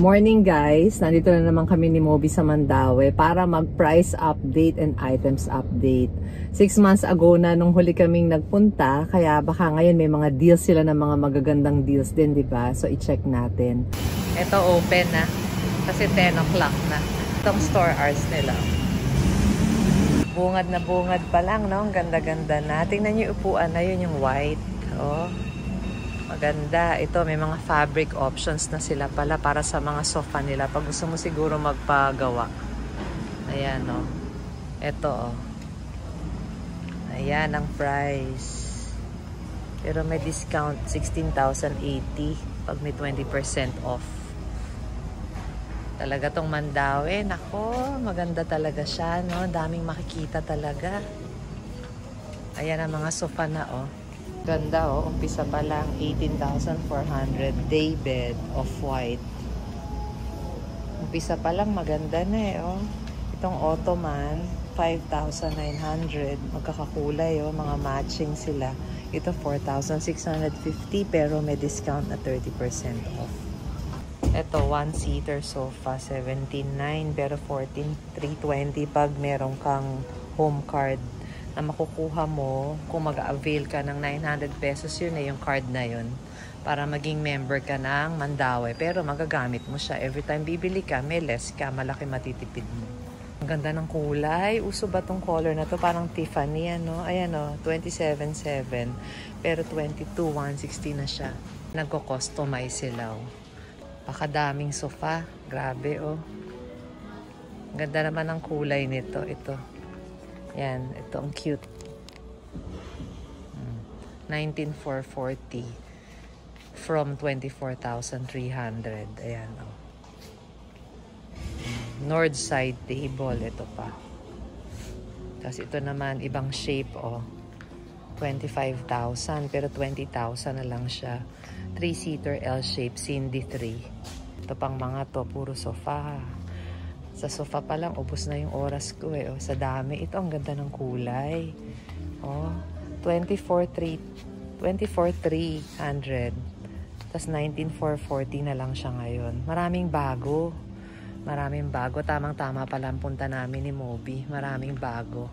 Morning guys, nandito na naman kami ni Moby sa Mandaue para mag-price update and items update. 6 months ago na nung huli kaming nagpunta, kaya baka ngayon may mga deals sila ng mga magagandang deals din, di ba? So i-check natin. Ito open na kasi 10 o'clock na. Itong store hours nila. Bungad na bungad pa lang, no? Ang ganda-ganda na. Tingnan niyo upuan na yun, yung white. Oh. Maganda. Ito, may mga fabric options na sila pala para sa mga sofa nila. Pag gusto mo siguro magpagawa. Ayan, o. Ito, o. Ayan ang price. Pero may discount, 16,080 pag may 20% off. Talaga tong Mandaue. Nako, maganda talaga siya, no? Daming makikita talaga. Ayan ang mga sofa na, o. Ganda, oh. Umpisa pa lang 18,400 day bed of white. Umpisa pa lang maganda na eh, oh. Itong ottoman 5,900. Magkakakulay, oh. Mga matching sila. Ito 4,650 pero may discount na 30% off. Ito 1-seater sofa 17,900 pero 14,320 pag meron kang home card na makukuha mo kung mag-avail ka ng 900 pesos, yun eh, yung card na yun. Para maging member ka ng Mandaue. Pero magagamit mo siya. Every time bibili ka, may less ka. Malaki matitipid mo. Ang ganda ng kulay. Uso ba tong color na to? Parang Tiffany, ano? Ayan o, 27,700. Pero 22,160 na siya. Nagko-customize sila, oh. Pakadaming sofa. Grabe, oh. Ang ganda naman ng kulay nito. Ito. Yan, ito ang cute. 19,440 from 24,300. Ayan, oh. North side table, ito pa. Tapos ito naman, ibang shape, oh. 25,000, pero 20,000 na lang siya. 3-seater L-shape, Cindy 3. Ito pang mga to, puro sofa. Sa sofa pa lang, ubos na yung oras ko eh. Oh, sa dami. Ito, ang ganda ng kulay. Oh, 24,300. Tapos 19,440 na lang siya ngayon. Maraming bago. Maraming bago. Tamang-tama pala ang punta namin ni Moby. Maraming bago.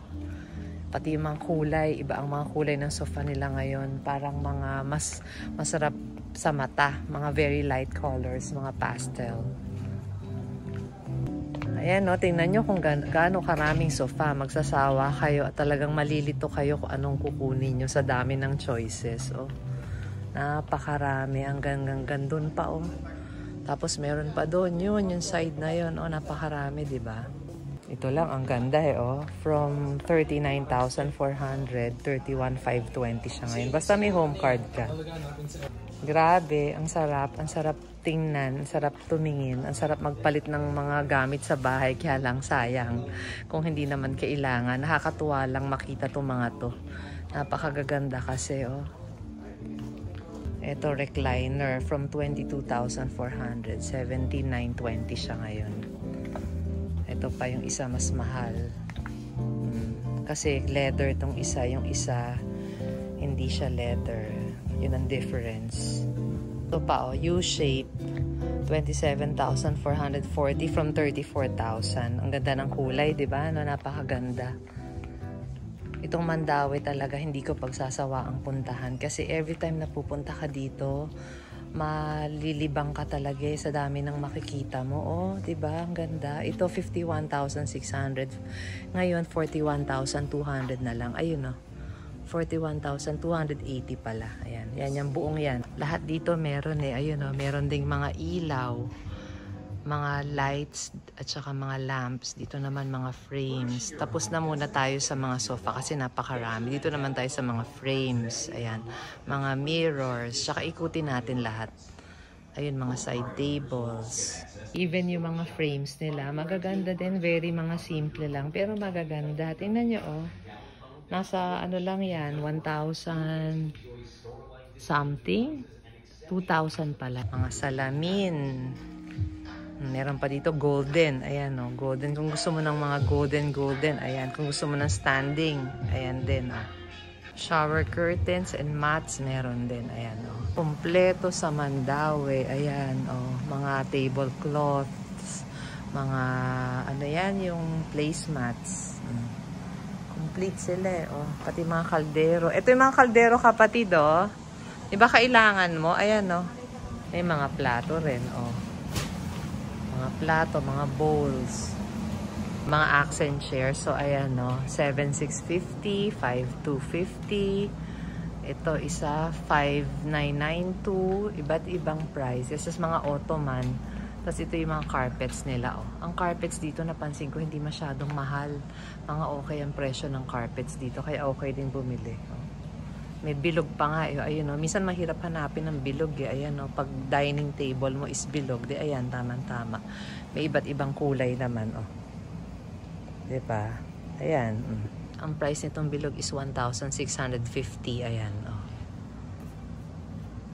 Pati yung mga kulay. Iba ang mga kulay ng sofa nila ngayon. Parang mga mas masarap sa mata. Mga very light colors. Mga pastel. Ayan, no, tingnan nyo kung gaano karaming sofa. Magsasawa kayo at talagang malilito kayo kung anong kukunin nyo sa dami ng choices. Oh. Napakarami. Hanggang doon pa, oh. Tapos meron pa doon yun, yung side na yun. Oh, napakarami, diba? Ito lang, ang ganda eh, oh. From 39,400, 31,520 siya ngayon. Basta may home card ka. Grabe, ang sarap. Ang sarap tingnan, ang sarap tumingin, ang sarap magpalit ng mga gamit sa bahay, kaya lang sayang kung hindi naman kailangan. Nakakatuwa lang makita itong mga to. Napakagaganda kasi, oh. Ito, recliner from 22,400, 17,920 siya ngayon. Ito pa yung isa mas mahal. Kasi leather itong isa, yung isa hindi siya leather. Yun ang difference. Ito pa, oh, U-shape, 27,440 from 34,000. Ang ganda ng kulay, di ba? No, napakaganda. Itong Mandaue talaga hindi ko pagsasawa ang puntahan kasi every time na pupunta ka dito, malilibang ka talaga sa dami ng makikita mo. Oh, di ba? Ang ganda. Ito 51,600. Ngayon 41,200 na lang. Ayun, oh. 41,280 pala. Ayan. Yan yung buong yan. Lahat dito meron eh. Ayun o. Meron ding mga ilaw. Mga lights at saka mga lamps. Dito naman mga frames. Tapos na muna tayo sa mga sofa kasi napakarami. Dito naman tayo sa mga frames. Ayan. Mga mirrors. Tsaka ikutin natin lahat. Ayun, mga side tables. Even yung mga frames nila. Magaganda din. Very mga simple lang. Pero magaganda. Tingnan nyo oh. Nasa ano lang yan, 1,000 something, 2,000 pala. Mga salamin. Meron pa dito golden. Ayan o, golden. Kung gusto mo ng mga golden. Ayan, kung gusto mo ng standing. Ayan din o. Shower curtains and mats meron din. Ayan, oh. Kompleto sa Mandaue. Ayan, oh. Mga tablecloths. Mga, ano yan, yung placemats. Complete sila, oh. Pati mga kaldero. Ito yung mga kaldero, kapatid, oh. Diba kailangan mo? Ayan, oh. May mga plato rin, oh. Mga plato, mga bowls. Mga accent chairs. So, ayan, no. 7,650, 5,250. Ito, isa, 5,992. Iba't ibang price. This is mga ottoman. Tapos, ito yung mga carpets nila, oh. Ang carpets dito, napansin ko, hindi masyadong mahal. Mga okay ang presyo ng carpets dito. Kaya okay din bumili, oh. May bilog pa nga, eh. Ayun, no. Minsan mahirap hanapin ng bilog, eh. Ayan, no. Pag dining table mo is bilog, di, ayan, tamang-tama. May iba't ibang kulay naman, oh. Diba? Ayan. Ang price nitong bilog is 1,650. Ayan. Oh.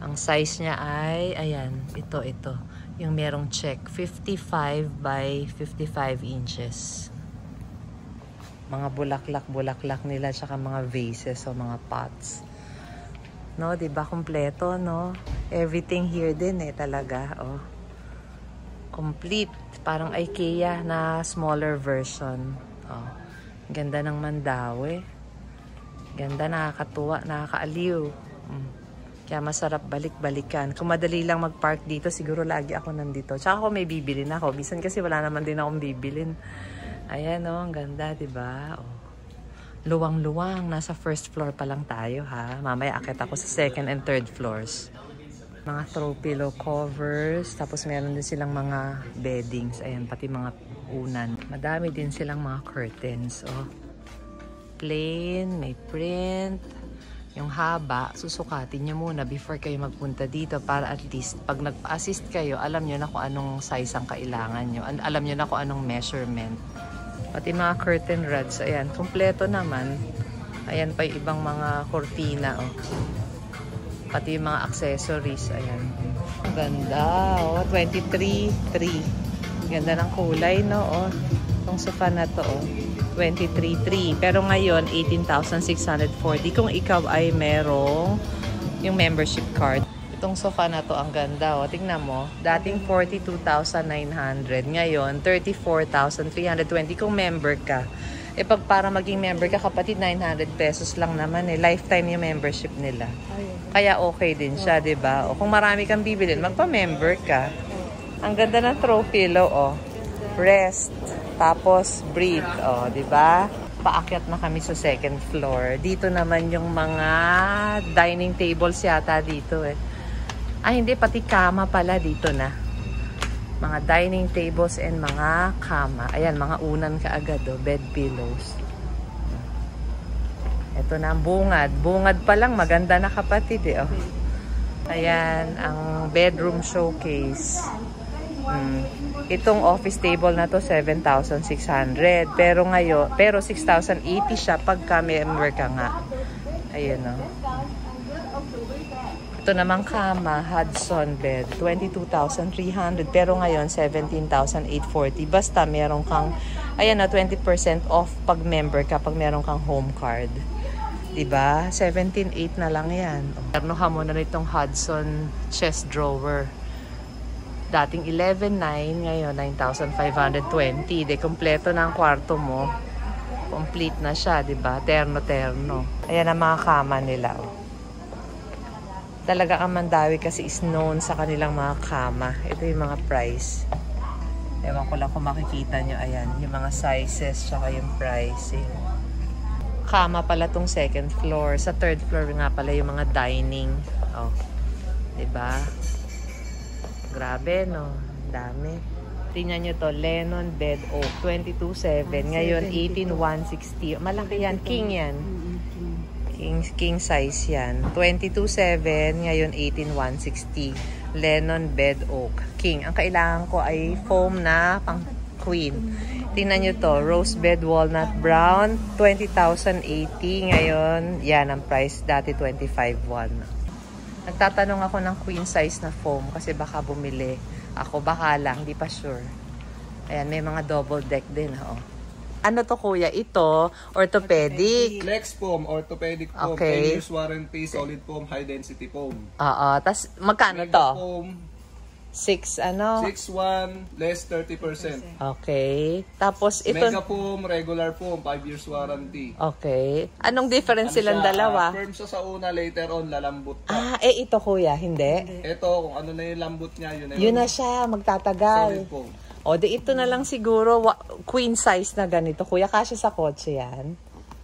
Ang size niya ay, ayan, ito. Yung merong check. 55 by 55 inches. Mga bulaklak nila, tsaka mga vases o mga pots. No, diba? Kompleto, no? Everything here din, eh, talaga. Oh. Complete. Parang IKEA na smaller version. Oh. Ganda ng Mandaue. Ganda, nakakatuwa, nakakaaliw. Kaya masarap balik-balikan. Kung madali lang mag-park dito, siguro lagi ako nandito. Tsaka ako may bibilin ako. Bisan kasi wala naman din akong bibilin. Ayan, oh, ang ganda, diba? Oh. Luwang-luwang. Nasa first floor pa lang tayo, ha? Mamaya akit ako sa second and third floors. Mga throw pillow covers. Tapos meron din silang mga beddings. Ayan, pati mga unan. Madami din silang mga curtains. Oh. Plain, may print. Yung haba, susukatin nyo muna before kayo magpunta dito para at least pag nagpa-assist kayo, alam nyo na kung anong size ang kailangan nyo. Alam nyo na kung anong measurement. Pati mga curtain rods. Ayan, kompleto naman. Ayan pa yung ibang mga cortina. Oh. Pati yung mga accessories. Ayan. Ang ganda. Oh, 23,300. Ganda ng kulay, no? Oh. Itong sofa na to, oh. 23,300. Pero ngayon, 18,640. Kung ikaw ay merong yung membership card. Itong sofa na to, ang ganda, oh. Tingnan mo. Dating 42,900. Ngayon, 34,320 kung member ka. Eh, pag para maging member ka, kapatid, 900 pesos lang naman, eh. Lifetime yung membership nila. Kaya okay din siya, diba? O kung marami kang bibilin, magpa-member ka. Ang ganda ng throw pillow, oh. Rest. Tapos, breathe. Oh, diba? Paakyat na kami sa second floor. Dito naman yung mga dining tables yata dito, eh. Ay, hindi. Pati kama pala dito na. Mga dining tables and mga kama. Ayan, mga unan kaagad, oh. Bed pillows. Ito na ang bungad. Bungad pa lang, maganda na, kapatid, eh. Oh. Ayan, ang bedroom showcase. Itong office table na to, 7,600. Pero ngayon, 6,080 siya pagka member ka nga. Ayan, oh. Ito namang kama, Hudson bed, 22,300. Pero ngayon, 17,840. Basta meron kang, ayan na, 20% off pag member ka, pag meron kang home card. Diba? 17,800 na lang yan. Ternohan mo na itong Hudson chest drawer. Dating 11,900, ngayon 9,520. De, kompleto na ang kwarto mo. Complete na siya, diba? Terno-terno. Ayan ang mga kama nila, oh. Talaga ang Mandaue kasi is known sa kanilang mga kama. Ito yung mga price. Ewan ko lang kung makikita nyo. Ayan, yung mga sizes tsaka yung pricing. Kama pala tong second floor. Sa third floor nga pala yung mga dining. Oh, diba? Grabe, no? Dami. Tingnan nyo to. Lennon Bed Oak. 22,700. Ngayon, 18,160. Malaki yan. King yan. King size yan. 22,700. Ngayon, 18,160. Lennon Bed Oak. King. Ang kailangan ko ay foam na pang queen. Tingnan nyo to. Rose Bed Walnut Brown. 20,080. Ngayon, yan ang price. Dati, 25,100. Nagtatanong ako ng queen size na foam kasi baka bumili. Ako baka lang, di pa sure. Ayan, may mga double deck din, oh. Ano to kuya? Ito, orthopedic. Flex foam, orthopedic foam, Okay. 10 years warranty, solid foam, high density foam. Oo. Tas magkano Mega to? foam, 6 ano? 6.1, less 30%. Okay. Tapos ito. Mega foam, regular foam, 5 years warranty. Okay. Anong difference Ano silang siya, dalawa? firm siya sa una, later on, lalambot Ah, pa. ito kuya, hindi. Ito, kung ano na yung lambot niya, yun na Yun na siya, solid magtatagal. foam. O, di ito na lang siguro, queen size na ganito. Kuya, kasya sa kotse yan?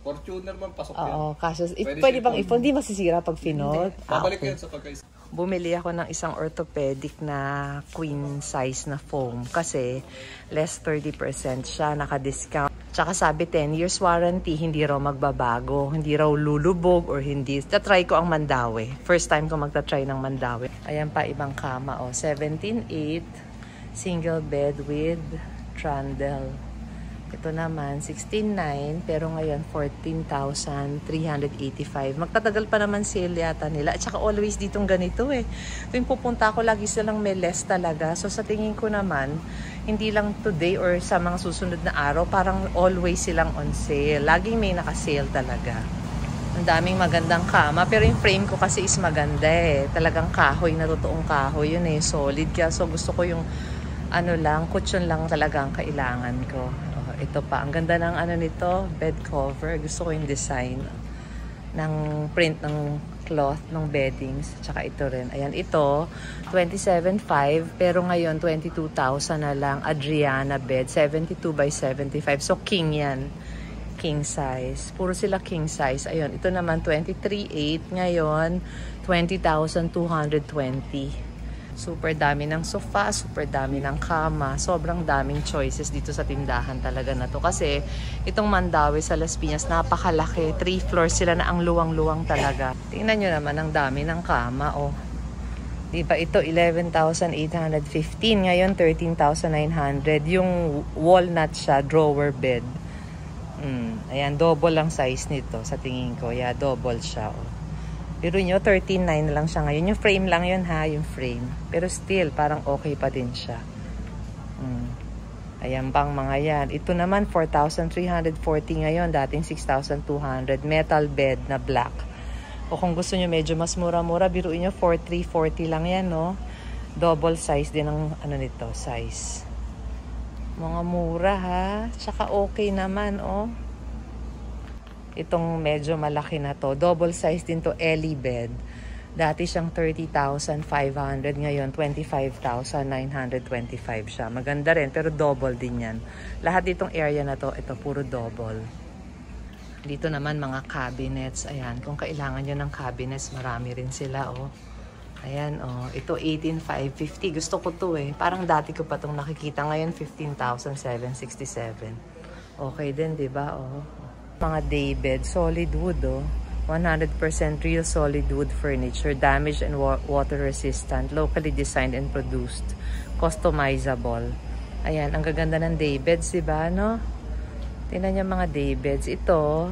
Fortuner man, pasok yan. Oo, kasya. Pwede Pwede bang siya ipon? Di masisira pag finod? Babalik Okay. yan sa pagkaisa. Bumili ako ng isang orthopedic na queen size na foam kasi less 30% siya, naka-discount. Tsaka sabi 10 years warranty, hindi raw magbabago, hindi raw lulubog or hindi. Tatry ko ang Mandawi. First time ko magta-try ng Mandawi. Ayan pa, ibang kama. 17.8, single bed with trundle. Ito naman, 16.9, pero ngayon 14,385. Magtatagal pa naman sale yata nila. At saka always ditong ganito eh. Tuwing pupunta ako, lagi silang may less talaga. So sa tingin ko naman, hindi lang today or sa mga susunod na araw, parang always silang on sale. Laging may naka-sale talaga. Ang daming magandang kama, pero yung frame ko kasi is maganda eh. Talagang kahoy, na totoong kahoy. Yun eh, solid. Kaya so gusto ko yung ano lang, cushion lang talaga ang kailangan ko. Ito pa, ang ganda ng ano nito, bed cover. Gusto ko yung design ng print ng cloth, ng beddings. Tsaka ito rin. Ayan, ito, 27.5, pero ngayon 22,000 na lang. Adriana bed, 72 by 75. So, king yan. King size. Puro sila king size. Ayun, ito naman 23.8. Ngayon, 20,220. Super dami ng sofa, super dami ng kama. Sobrang daming choices dito sa tindahan talaga na to. Kasi itong Mandawi sa Las Piñas, napakalaki. 3 floors sila na ang luwang-luwang talaga. Tingnan nyo naman ang dami ng kama. Oh. Diba ito 11,815. Ngayon 13,900. Yung walnut siya, drawer bed. Ayan, double lang size nito sa tingin ko. Yeah, double siya. Oh. Pero nyo, 13.9 na lang siya ngayon. Yung frame lang yun ha, yung frame. Pero still, parang okay pa din siya. Ayan bang mga yan. Ito naman, 4,340 ngayon. Dating 6,200. Metal bed na black. O kung gusto nyo medyo mas mura-mura, biruin nyo, 4,340 lang yan, no? Double size din ang ano nito, size. Mga mura ha. Tsaka okay naman, oh. Itong medyo malaki na to. Double size din to, Ellie bed. Dati siyang 30,500. Ngayon, 25,925 siya. Maganda rin, pero double din yan. Lahat ditong area na to, ito puro double. Dito naman mga cabinets. Ayan, kung kailangan nyo ng cabinets, marami rin sila, oh. Ayan, oh. Ito, 18,550. Gusto ko to eh. Parang dati ko pa itong nakikita. Ngayon, 15,767. Okay din, diba, oh. Mga day bed, solid wood, oh. 100% real solid wood furniture, damage and water resistant, locally designed and produced, customizable. Ayan, ang gaganda ng day beds, diba, no? Tingnan niyo mga day beds. Ito,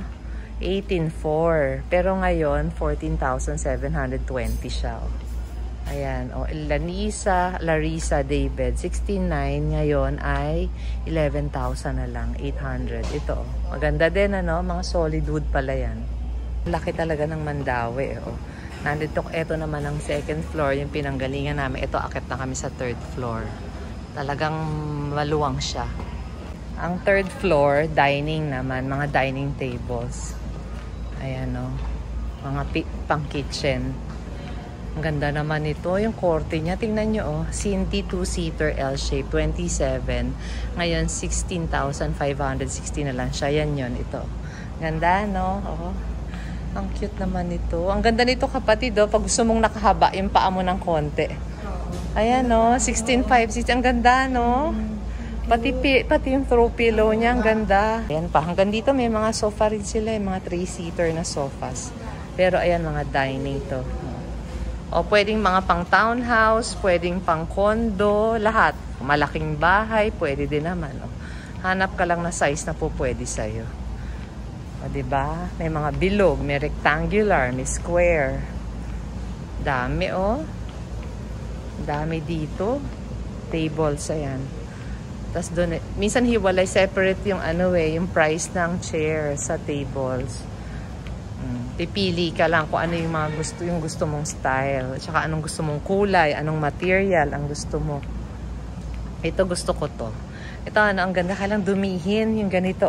18,400. Pero ngayon, 14,720 siya, oh. Ayan, oh, Larissa daybed, 16,900. Ngayon ay 11,000 na lang, 800. Ito, oh. Maganda din, ano? Mga solid wood pala yan. Laki talaga ng Mandawi, oh. Nandito, ito naman ang second floor, yung pinanggalingan namin. Ito, akit na kami sa third floor. Talagang maluwang siya. Ang third floor, dining naman, mga dining tables. Ayan, oh. Mga pang kitchen. Ang ganda naman ito. Yung korte niya, tingnan nyo, oh. Cinti 2-seater L-shape, 27. Ngayon, 16,560 na lang siya. Yan yun, ito. Ganda, no? Oh. Ang cute naman ito. Ang ganda nito, kapatid, oh. Pag gusto mong nakahaba, yung paa mo ng konti. Ayan, no? 16,560. Ang ganda, no? Pati yung throw pillow niya, ang ganda. Ayan pa, hanggang dito may mga sofa rin sila, mga 3-seater na sofas. Pero ayan, mga dining to. O pwedeng mga pang townhouse, pwedeng pang condo, lahat. Malaking bahay, pwede din naman. O. Hanap ka lang na size na po pwede sa'yo. O diba? May mga bilog, may rectangular, may square. Dami, oh. Dami dito. Tables, ayan. Tas doon, minsan hiwalay, separate yung ano yung price ng chair sa tables. Pipili ka lang kung ano yung mga gusto mong style. At saka anong gusto mong kulay, anong material ang gusto mo. Ito gusto ko to. Ito ang ganda ka lang dumihin, yung ganito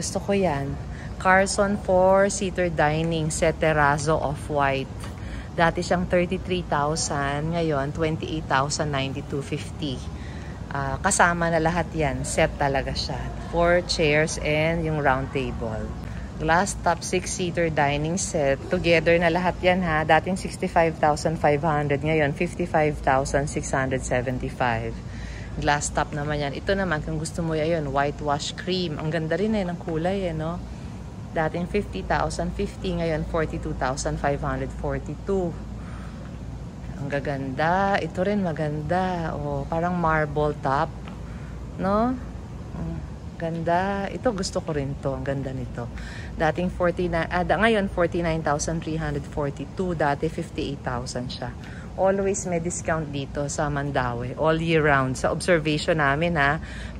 Gusto ko yan. Carson 4-seater dining set terrazzo off-white. Dati siyang 33,000, ngayon 28,092.50. Kasama na lahat yan. Set talaga siya. 4 chairs and yung round table. Glass top 6-seater dining set. Together na lahat yan ha. Dating 65,500. Ngayon 55,675. Glass top naman yan. Ito naman kung gusto mo yan. Whitewash cream. Ang ganda rin ng kulay no? Dating 50,050. Ngayon 42,542. Ang gaganda. Ito rin maganda. Parang marble top. No? Ganda. Ito gusto ko rin to. Ang ganda nito. Dating ngayon 49,342. Dati 58,000 siya. Always may discount dito sa Mandaue. All year round. Sa observation namin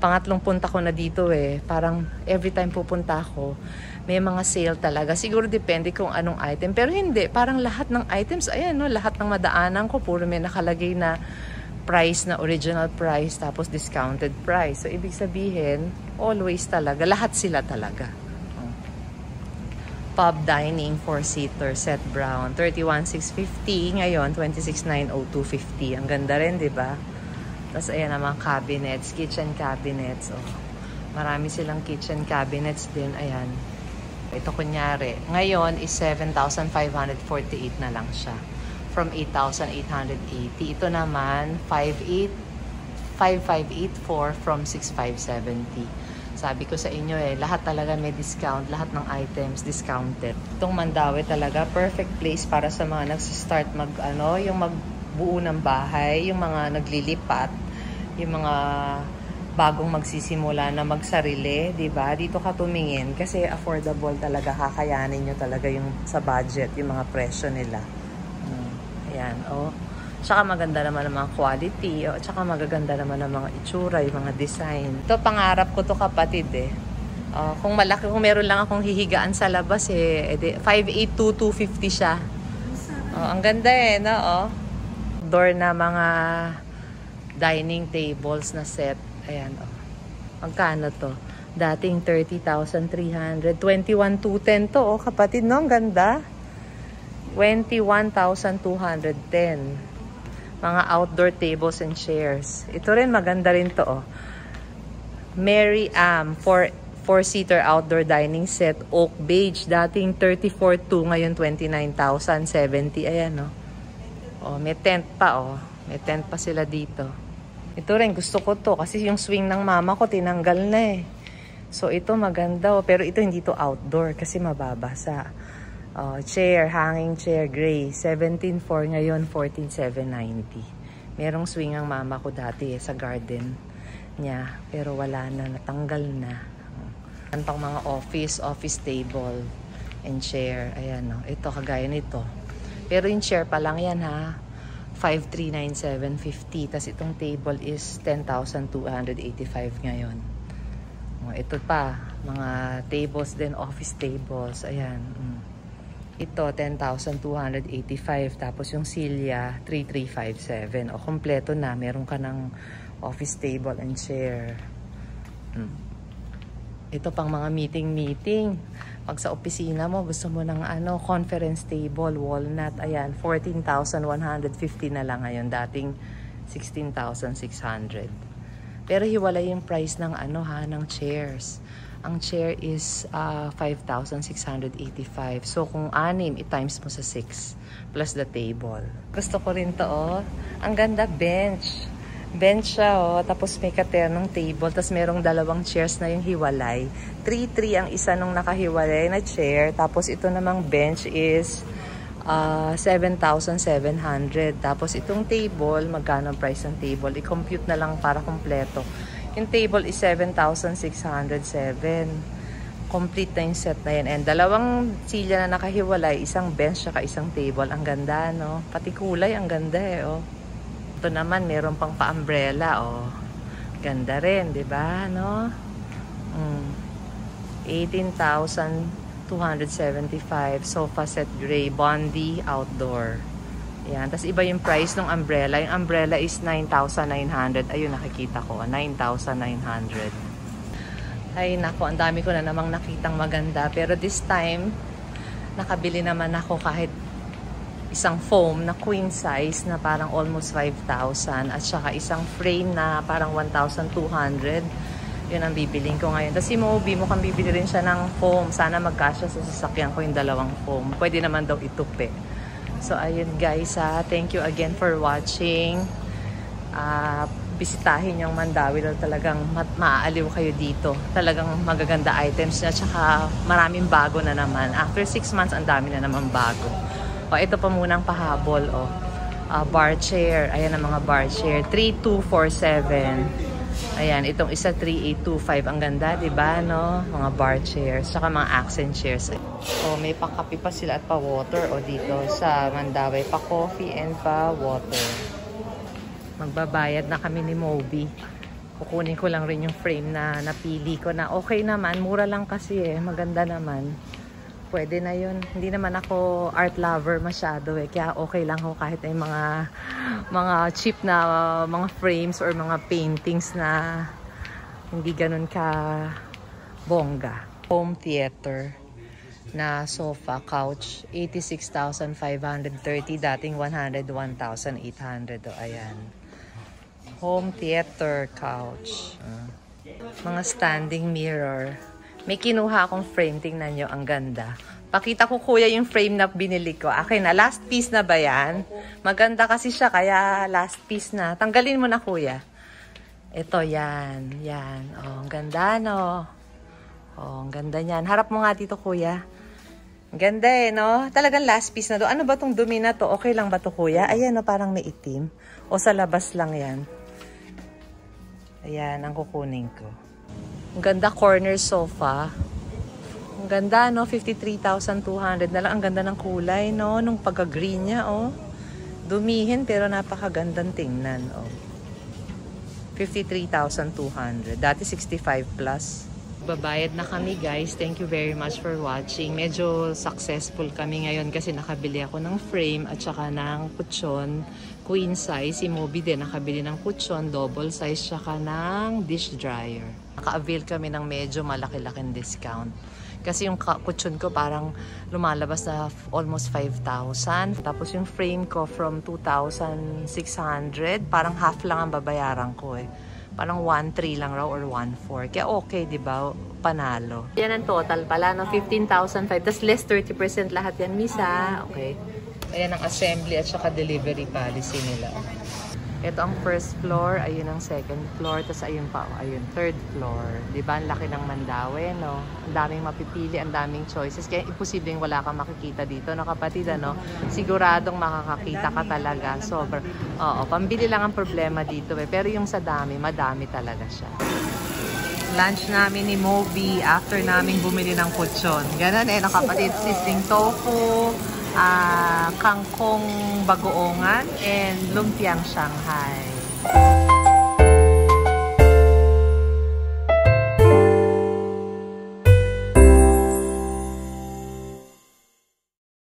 pangatlong punta ko na dito Parang every time pupunta ako, may mga sale talaga. Siguro depende kung anong item. Pero hindi. Parang lahat ng items, ayan lahat ng madaanan ko, puro may nakalagay na price na original price, tapos discounted price. So, ibig sabihin, always talaga. Lahat sila talaga. Pub dining, 4-seater, set brown. 31,650. Ngayon, 26,902.50. Ang ganda rin, di ba? Tapos, ayan naman, cabinets, kitchen cabinets. Marami silang kitchen cabinets din. Ayan. Ito kunyari, ngayon is 7,548 na lang siya. From 8,880. Ito naman, 5,584 from 6,570. Sabi ko sa inyo lahat talaga may discount. Lahat ng items discounted. Itong Mandaue talaga, perfect place para sa mga nagsistart yung magbuo ng bahay, yung mga naglilipat, yung mga bagong magsisimula na magsarili, di ba? Dito ka tumingin kasi affordable talaga, kakayanin nyo talaga yung sa budget, yung mga presyo nila. Ayan, Tsaka maganda naman ang mga quality, tsaka magaganda naman ang mga itsura, yung mga design. Ito, pangarap ko to kapatid kung meron lang akong hihigaan sa labas 5,822.50 siya. Ang ganda no? Door na mga dining tables na set. Ayan, magkano to? Dating 30,300. 21,210 to, kapatid, no? Ang ganda. 21,210. Mga outdoor tables and chairs. Ito rin, maganda rin to, Mary Am, 4-seater outdoor dining set, oak beige. Dating 34,200, ngayon 29,070. Ayan, may tent pa, May tent pa sila dito. Ito rin, gusto ko to kasi yung swing ng mama ko tinanggal na So, ito maganda pero ito hindi to outdoor kasi mababasa. Chair, hanging chair, gray. 17,400 ngayon, 14,790. Merong swing ang mama ko dati sa garden niya pero wala na, natanggal na. Ang pang mga office table and chair. Ayan, ito kagaya nito. Pero yung chair pa lang yan 5,397.50. Tapos itong table is 10,285 ngayon. Ito pa, mga tables din, office tables. Ayan. Ito, 10,285. Tapos yung silya, 3,357. Kompleto na. Meron ka ng office table and chair. Ito pang mga meeting. Pag sa opisina mo, gusto mo ng conference table, walnut, ayan, 14,150 na lang ngayon, dating 16,600. Pero hiwalay yung price ng ng chairs. Ang chair is 5,685. So kung 6, i-times mo sa 6 plus the table. Gusto ko rin to, Ang ganda, bench. Bench siya, tapos may katernong table, tapos merong 2 chairs na yung hiwalay. 3,300 ang isa nung nakahiwalay na chair, tapos ito namang bench is 7,700. Tapos itong table, magkano ang price ng table? I-compute na lang para kompleto. Yung table is 7,607. Complete na yung set na yan. And 2 silya na nakahiwalay, isang bench saka isang table. Ang ganda, Pati kulay, ang ganda Ito naman, meron pang pa-umbrella, Ganda rin, di ba? No? 18,275 sofa set gray, Bondi outdoor. Yan. Tapos iba yung price ng umbrella. Yung umbrella is 9,900. Ayun, nakikita ko. 9,900. Ay, nako. Ang dami ko na namang nakitang maganda. Pero this time, nakabili naman ako kahit isang foam na queen size na parang almost 5,000. At saka isang frame na parang 1,200. Yun ang bibiling ko ngayon. Tapos si Moby, mukhang bibili rin siya ng foam. Sana magkasya sa sasakyan ko yung dalawang foam. Pwede naman daw itupi. So, ayun guys, thank you again for watching. Bisitahin yung Mandawi daw, talagang maaaliw kayo dito. Talagang magaganda items na, tsaka maraming bago na naman. After 6 months, ang dami na naman bago. O, ito pa munang pahabol, bar chair. Ayan ang mga bar chair. 3,247. Ayan, itong isa 3,825. Ang ganda, di ba, no? Mga bar chairs, saka mga accent chairs. Oh, may pa-kape pa sila at pa-water dito sa Mandawi. Pa-coffee and pa-water. Magbabayad na kami ni Moby. Kukunin ko lang rin yung frame na napili ko na okay naman. Mura lang kasi maganda naman. Pwede na yun. Hindi naman ako art lover masyado kaya okay lang ako kahit ay mga cheap na mga frames or mga paintings na hindi ganun ka bongga. Home theater na sofa couch, 86,530, dating 101,800. Ayan. Home theater couch. Mga standing mirror. May kinuha akong frame. Tingnan nyo, ang ganda. Pakita ko kuya yung frame na binili ko. Akin na, last piece na ba yan? Maganda kasi siya, kaya last piece na. Tanggalin mo na kuya. Ito, yan. Yan. Oh, ang ganda, no? Oh, ang ganda niyan. Harap mo nga dito, kuya. Ang ganda no? Talagang last piece na to. Ano ba tong dumi na to? Okay lang ba to, kuya? Ayan, no? Parang may itim. O sa labas lang yan. Ayan, ang kukunin ko. Ang ganda corner sofa. Ang ganda, no? 53,200 na lang. Ang ganda ng kulay, no? Nung pagka-green niya, oh. Dumihin, pero napakagandang tingnan, oh. 53,200. Dati 65 plus. Babayad na kami, guys. Thank you very much for watching. Medyo successful kami ngayon kasi nakabili ako ng frame at saka ng kutsyon. Queen size. Si Moby din nakabili ng kutsyon, double size, saka ng dish dryer. Naka-avail kami ng medyo malaki-laking discount. Kasi yung kutsyon ko parang lumalabas na almost 5,000. Tapos yung frame ko from 2,600. Parang half lang ang babayaran ko Parang 1,300 lang raw or 1,400. Kaya okay, di ba? Panalo. Yan ang total pala, no? 15,500. Tapos less 30% lahat yan, misa. Okay. Ayan ang assembly at saka delivery policy nila. Ito ang first floor, ayun ang second floor, tapos ayun pa, ayun, third floor. Diba, ang laki ng Mandawi, no? Ang daming mapipili, ang daming choices. Kaya imposibleng wala kang makikita dito, no kapatid, ano? Siguradong makakakita ka talaga. Sobrang, oo, pambili lang ang problema dito, pero yung sa dami, madami talaga siya. Lunch namin ni Moby after namin bumili ng kutsyon. Ganun no kapatid, sisling tofu, kangkong bagoongan, and lumpiang Shanghai.